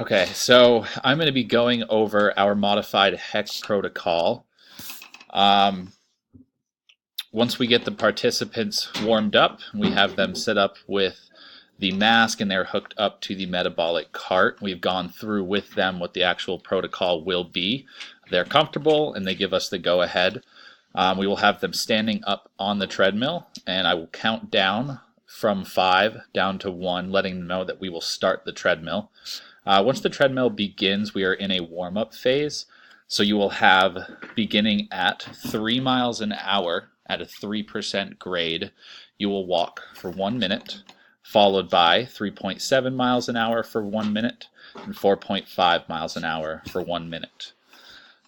Okay, so I'm going to be going over our modified hex protocol. Um, Once we get the participants warmed up, we have them set up with the mask and they're hooked up to the metabolic cart. We've gone through with them what the actual protocol will be. They're comfortable and they give us the go ahead. We will have them standing up on the treadmill and I will count down from 5 down to 1, letting them know that we will start the treadmill. Once the treadmill begins, we are in a warm-up phase. So you will have, beginning at 3 miles an hour at a 3% grade, you will walk for 1 minute, followed by 3.7 miles an hour for 1 minute, and 4.5 miles an hour for 1 minute.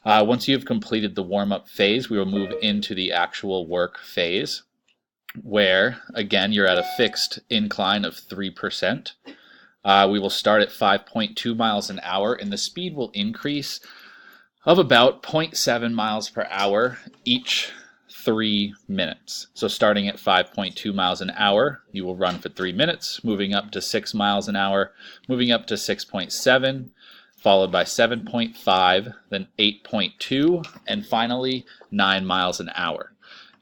Once you've completed the warm-up phase, we will move into the actual work phase, where, again, you're at a fixed incline of 3%. We will start at 5.2 miles an hour, and the speed will increase of about 0.7 miles per hour each 3 minutes. So starting at 5.2 miles an hour, you will run for 3 minutes, moving up to 6 miles an hour, moving up to 6.7, followed by 7.5, then 8.2, and finally 9 miles an hour.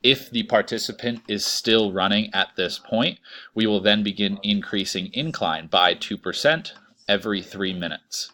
If the participant is still running at this point, we will then begin increasing incline by 2% every 3 minutes.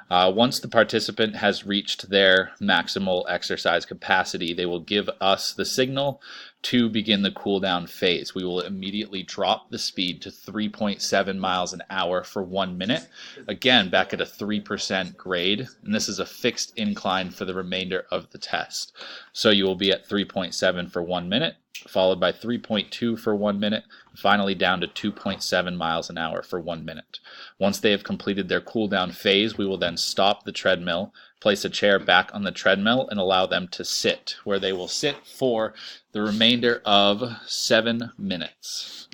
Once the participant has reached their maximal exercise capacity, they will give us the signal to begin the cool down phase. We will immediately drop the speed to 3.7 miles an hour for 1 minute, again back at a 3% grade, and this is a fixed incline for the remainder of the test. So you will be at 3.7 for 1 minute, followed by 3.2 for 1 minute, finally down to 2.7 miles an hour for 1 minute. Once they have completed their cool down phase, we will then stop the treadmill, place a chair back on the treadmill, and allow them to sit, where they will sit for the remainder of 7 minutes.